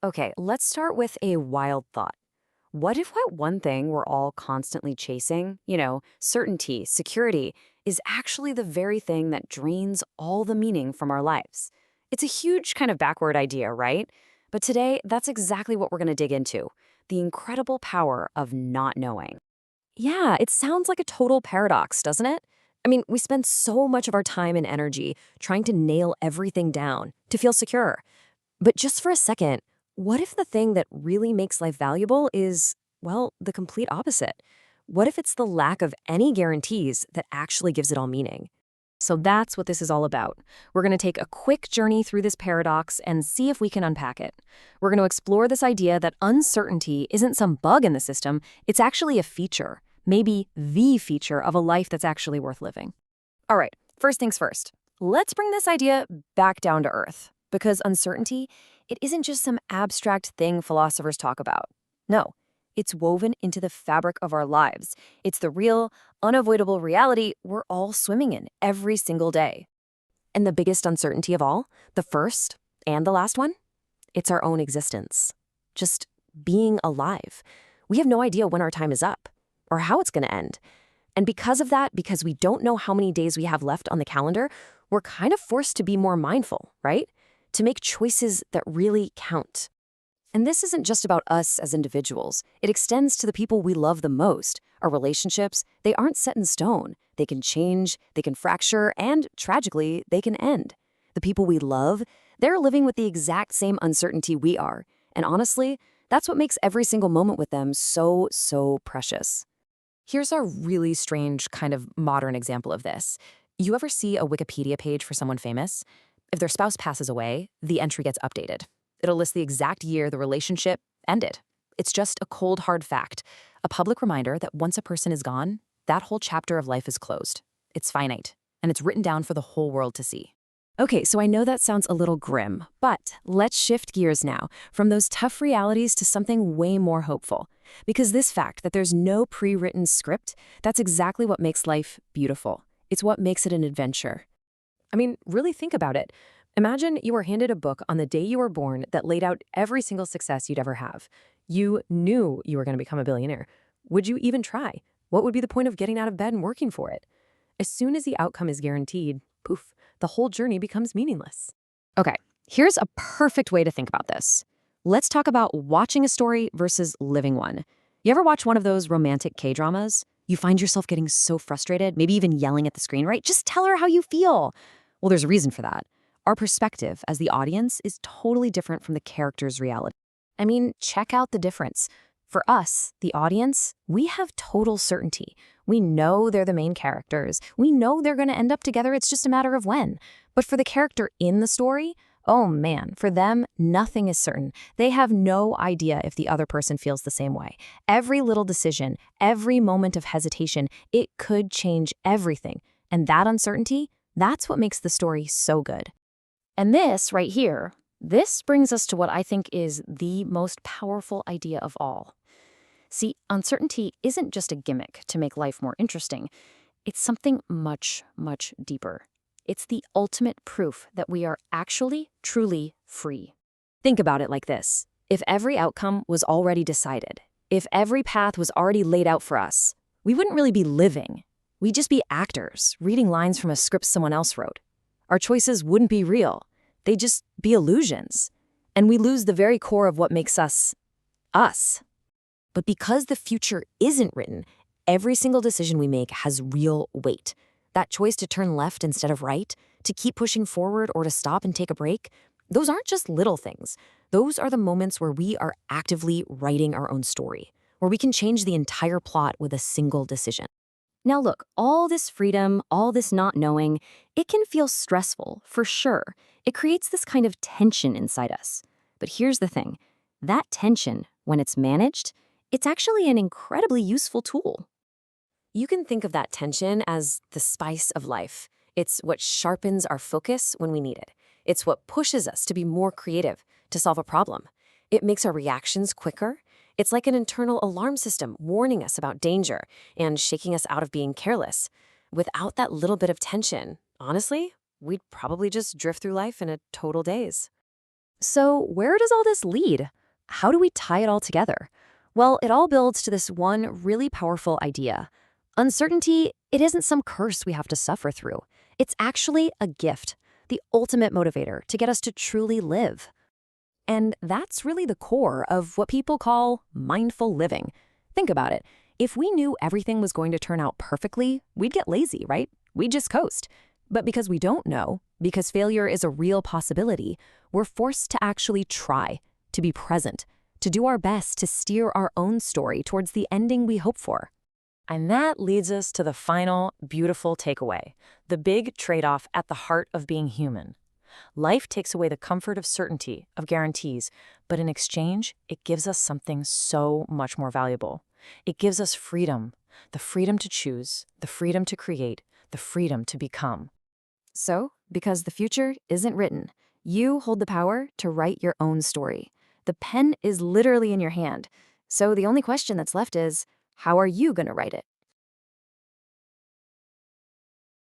Okay, let's start with a wild thought. What if what one thing we're all constantly chasing, certainty, security, is actually the very thing that drains all the meaning from our lives? It's a huge kind of backward idea, right? But today, that's exactly what we're going to dig into: the incredible power of not knowing. Yeah, it sounds like a total paradox, doesn't it? I mean, we spend so much of our time and energy trying to nail everything down to feel secure. But just for a second, what if the thing that really makes life valuable is, well, the complete opposite? What if it's the lack of any guarantees that actually gives it all meaning? So that's what this is all about. We're going to take a quick journey through this paradox and see if we can unpack it. We're going to explore this idea that uncertainty isn't some bug in the system, it's actually a feature, maybe the feature of a life that's actually worth living. All right, first things first. Let's bring this idea back down to earth, because uncertainty, it isn't just some abstract thing philosophers talk about. No, it's woven into the fabric of our lives. It's the real, unavoidable reality we're all swimming in every single day. And the biggest uncertainty of all, the first and the last one, it's our own existence. Just being alive. We have no idea when our time is up or how it's going to end. And because of that, because we don't know how many days we have left on the calendar, we're kind of forced to be more mindful, right? To make choices that really count. And this isn't just about us as individuals. It extends to the people we love the most. Our relationships, they aren't set in stone. They can change, they can fracture, and tragically, they can end. The people we love, they're living with the exact same uncertainty we are. And honestly, that's what makes every single moment with them so precious. Here's a really strange kind of modern example of this. You ever see a Wikipedia page for someone famous? If their spouse passes away, the entry gets updated. It'll list the exact year the relationship ended. It's just a cold, hard fact, a public reminder that once a person is gone, that whole chapter of life is closed. It's finite, and it's written down for the whole world to see. Okay, so I know that sounds a little grim, but let's shift gears now from those tough realities to something way more hopeful. Because this fact that there's no pre-written script, that's exactly what makes life beautiful. It's what makes it an adventure. I mean, really think about it. Imagine you were handed a book on the day you were born that laid out every single success you'd ever have. You knew you were going to become a billionaire. Would you even try? What would be the point of getting out of bed and working for it? As soon as the outcome is guaranteed, poof, the whole journey becomes meaningless. Okay, here's a perfect way to think about this. Let's talk about watching a story versus living one. You ever watch one of those romantic K-dramas? You find yourself getting so frustrated, maybe even yelling at the screen, right? Just tell her how you feel. Well, there's a reason for that. Our perspective as the audience is totally different from the character's reality. I mean, check out the difference. For us, the audience, we have total certainty. We know they're the main characters. We know they're going to end up together. It's just a matter of when. But for the character in the story, oh man, for them, nothing is certain. They have no idea if the other person feels the same way. Every little decision, every moment of hesitation, it could change everything. And that uncertainty, that's what makes the story so good. And this right here, this brings us to what I think is the most powerful idea of all. See, uncertainty isn't just a gimmick to make life more interesting. It's something much deeper. It's the ultimate proof that we are actually, truly free. Think about it like this. If every outcome was already decided, if every path was already laid out for us, we wouldn't really be living. We'd just be actors, reading lines from a script someone else wrote. Our choices wouldn't be real. They'd just be illusions. And we lose the very core of what makes us, us. But because the future isn't written, every single decision we make has real weight. That choice to turn left instead of right, to keep pushing forward or to stop and take a break, those aren't just little things. Those are the moments where we are actively writing our own story, where we can change the entire plot with a single decision. Now look, all this freedom, all this not knowing, it can feel stressful, for sure. It creates this kind of tension inside us. But here's the thing. That tension, when it's managed, it's actually an incredibly useful tool. You can think of that tension as the spice of life. It's what sharpens our focus when we need it. It's what pushes us to be more creative, to solve a problem. It makes our reactions quicker. It's like an internal alarm system warning us about danger and shaking us out of being careless. Without that little bit of tension, honestly, we'd probably just drift through life in a total daze. So, where does all this lead? How do we tie it all together? Well, it all builds to this one really powerful idea. Uncertainty, it isn't some curse we have to suffer through. It's actually a gift, the ultimate motivator to get us to truly live. And that's really the core of what people call mindful living. Think about it. If we knew everything was going to turn out perfectly, we'd get lazy, right? We'd just coast. But because we don't know, because failure is a real possibility, we're forced to actually try, to be present, to do our best to steer our own story towards the ending we hope for. And that leads us to the final, beautiful takeaway, the big trade-off at the heart of being human. Life takes away the comfort of certainty, of guarantees, but in exchange, it gives us something so much more valuable. It gives us freedom, the freedom to choose, the freedom to create, the freedom to become. So, because the future isn't written, you hold the power to write your own story. The pen is literally in your hand. So the only question that's left is, how are you going to write it?